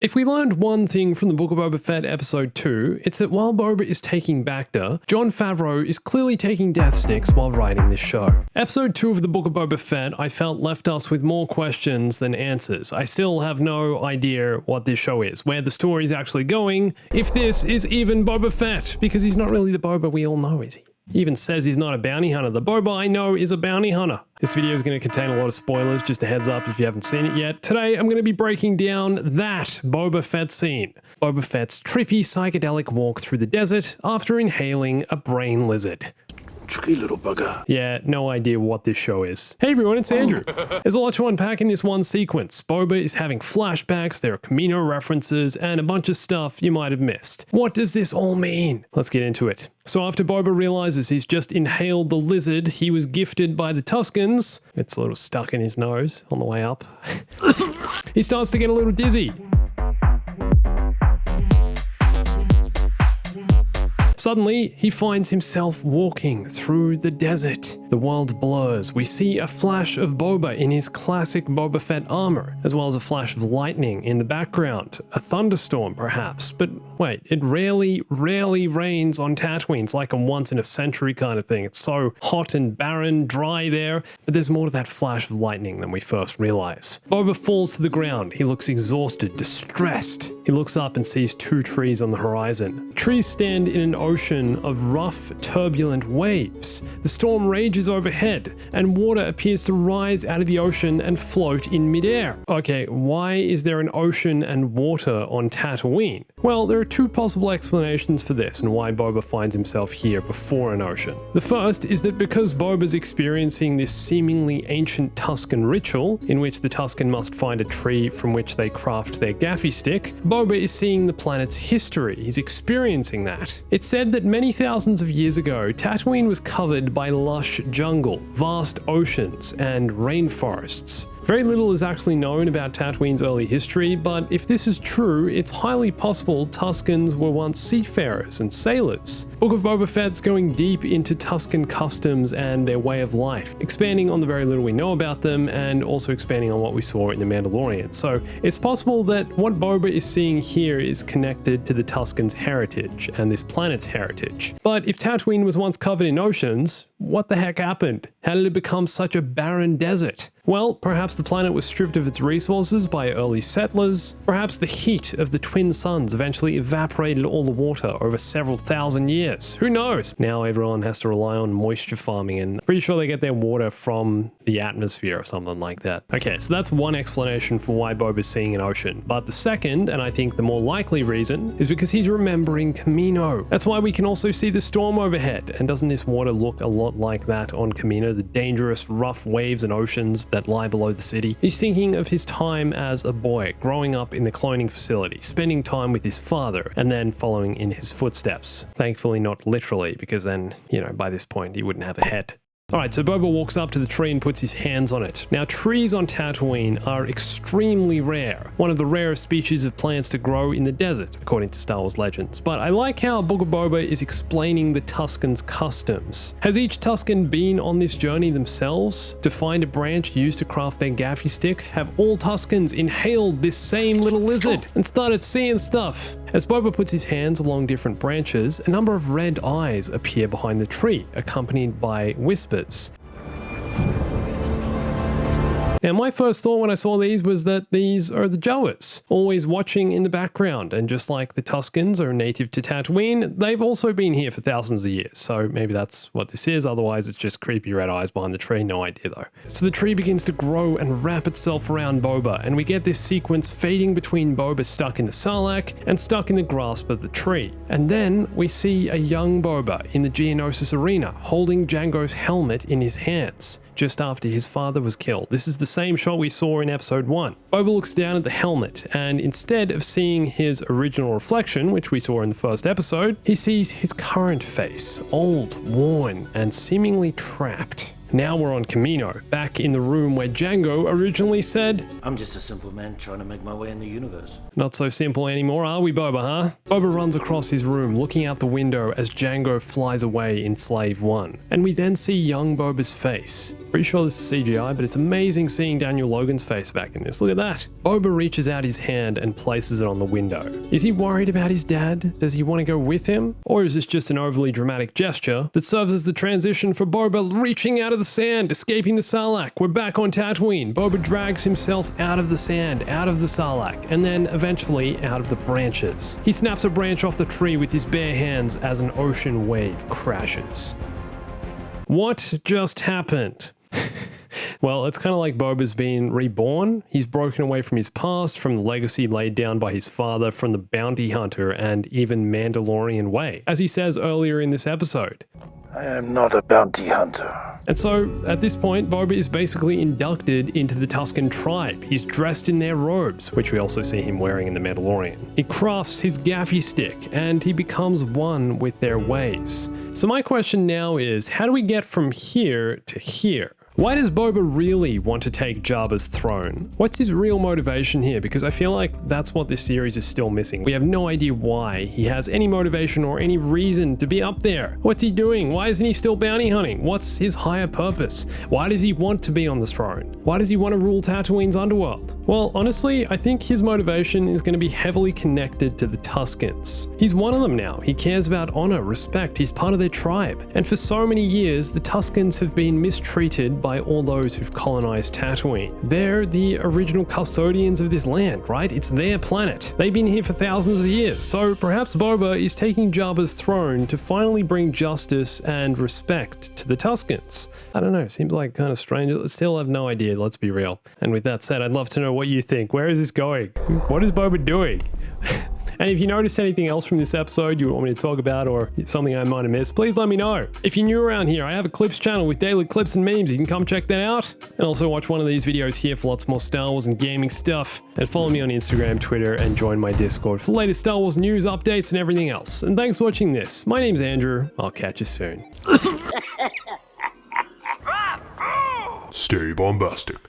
If we learned one thing from the Book of Boba Fett episode 2, it's that while Boba is taking Bacta, Jon Favreau is clearly taking death sticks while writing this show. Episode 2 of the Book of Boba Fett, I felt, left us with more questions than answers. I still have no idea what this show is, where the story is actually going, if this is even Boba Fett, because he's not really the Boba we all know, is he? He even says he's not a bounty hunter. The Boba I know is a bounty hunter. This video is going to contain a lot of spoilers, just a heads up if you haven't seen it yet. Today, I'm going to be breaking down that Boba Fett scene. Boba Fett's trippy psychedelic walk through the desert after inhaling a brain lizard. Tricky little bugger. Yeah, no idea what this show is. Hey everyone, it's Andrew. There's a lot to unpack in this one sequence. Boba is having flashbacks, there are Kamino references, and a bunch of stuff you might have missed. What does this all mean? Let's get into it. So after Boba realizes he's just inhaled the lizard he was gifted by the Tuskens, it's a little stuck in his nose on the way up, he starts to get a little dizzy. Suddenly, he finds himself walking through the desert. The world blurs. We see a flash of Boba in his classic Boba Fett armor, as well as a flash of lightning in the background. A thunderstorm, perhaps. But wait, it rarely rains on Tatooine. It's like a once-in-a-century kind of thing. It's so hot and barren, dry there, but there's more to that flash of lightning than we first realize. Boba falls to the ground. He looks exhausted, distressed. He looks up and sees two trees on the horizon. The trees stand in an ocean of rough, turbulent waves. The storm rages overhead, and water appears to rise out of the ocean and float in midair. Okay, why is there an ocean and water on Tatooine? Well, there are two possible explanations for this and why Boba finds himself here before an ocean. The first is that because Boba's experiencing this seemingly ancient Tusken ritual, in which the Tusken must find a tree from which they craft their gaffy stick, Boba is seeing the planet's history. He's experiencing that. It's said that many thousands of years ago, Tatooine was covered by lush jungle, vast oceans, and rainforests. Very little is actually known about Tatooine's early history, but if this is true, it's highly possible Tuskens were once seafarers and sailors. Book of Boba Fett's going deep into Tusken customs and their way of life, expanding on the very little we know about them and also expanding on what we saw in The Mandalorian. So it's possible that what Boba is seeing here is connected to the Tuskens' heritage and this planet's heritage. But if Tatooine was once covered in oceans, what the heck happened? How did it become such a barren desert? Well, perhaps the planet was stripped of its resources by early settlers. Perhaps the heat of the twin suns eventually evaporated all the water over several thousand years. Who knows? Now everyone has to rely on moisture farming, and pretty sure they get their water from the atmosphere or something like that. Okay, so that's one explanation for why Boba's seeing an ocean. But the second, and I think the more likely reason, is because he's remembering Kamino. That's why we can also see the storm overhead. And doesn't this water look a lot like that on Kamino? The dangerous, rough waves and oceans that lie below the city. He's thinking of his time as a boy, growing up in the cloning facility, spending time with his father, and then following in his footsteps. Thankfully not literally, because then, by this point he wouldn't have a head. Alright, so Boba walks up to the tree and puts his hands on it. Now, trees on Tatooine are extremely rare, one of the rarest species of plants to grow in the desert, according to Star Wars legends. But I like how Book of Boba is explaining the Tuskens' customs. Has each Tusken been on this journey themselves to find a branch used to craft their gaffy stick? Have all Tuskens inhaled this same little lizard and started seeing stuff? As Boba puts his hands along different branches, a number of red eyes appear behind the tree, accompanied by whispers. Now, my first thought when I saw these was that these are the Jawas, always watching in the background, and just like the Tuskens are native to Tatooine, they've also been here for thousands of years, so maybe that's what this is, otherwise it's just creepy red eyes behind the tree, no idea though. So the tree begins to grow and wrap itself around Boba, and we get this sequence fading between Boba stuck in the Sarlacc and stuck in the grasp of the tree. And then we see a young Boba in the Geonosis arena, holding Jango's helmet in his hands, just after his father was killed. This is the same shot we saw in episode 1. Boba looks down at the helmet, and instead of seeing his original reflection, which we saw in the first episode, he sees his current face, old, worn, and seemingly trapped. Now we're on Kamino, back in the room where Django originally said, I'm just a simple man trying to make my way in the universe. "Not so simple anymore, are we, Boba, huh?" Boba runs across his room, looking out the window as Django flies away in Slave 1. And we then see young Boba's face. Pretty sure this is CGI, but it's amazing seeing Daniel Logan's face back in this. Look at that. Boba reaches out his hand and places it on the window. Is he worried about his dad? Does he want to go with him? Or is this just an overly dramatic gesture that serves as the transition for Boba reaching out of the sand, escaping the Sarlacc? We're back on Tatooine. Boba drags himself out of the sand, out of the Sarlacc, and then eventually out of the branches. He snaps a branch off the tree with his bare hands as an ocean wave crashes. What just happened? Well, it's kind of like Boba's been reborn. He's broken away from his past, from the legacy laid down by his father, from the bounty hunter and even Mandalorian way, as he says earlier in this episode. I am not a bounty hunter. And so, at this point, Boba is basically inducted into the Tusken tribe. He's dressed in their robes, which we also see him wearing in The Mandalorian. He crafts his gaffy stick, and he becomes one with their ways. So my question now is, how do we get from here to here? Why does Boba really want to take Jabba's throne? What's his real motivation here? Because I feel like that's what this series is still missing. We have no idea why he has any motivation or any reason to be up there. What's he doing? Why isn't he still bounty hunting? What's his higher purpose? Why does he want to be on the throne? Why does he want to rule Tatooine's underworld? Well, honestly, I think his motivation is going to be heavily connected to the Tuskens. He's one of them now. He cares about honor, respect. He's part of their tribe. And for so many years, the Tuskens have been mistreated by all those who've colonized Tatooine. They're the original custodians of this land, right? It's their planet. They've been here for thousands of years. So perhaps Boba is taking Jabba's throne to finally bring justice and respect to the Tuskens. I don't know, seems like kind of strange. Still have no idea, let's be real. And with that said, I'd love to know what you think. Where is this going? What is Boba doing? And if you noticed anything else from this episode you want me to talk about or something I might have missed, please let me know. If you're new around here, I have a clips channel with daily clips and memes. You can come check that out. And also watch one of these videos here for lots more Star Wars and gaming stuff. And follow me on Instagram, Twitter, and join my Discord for the latest Star Wars news, updates, and everything else. And thanks for watching this. My name's Andrew. I'll catch you soon. Stay bombastic.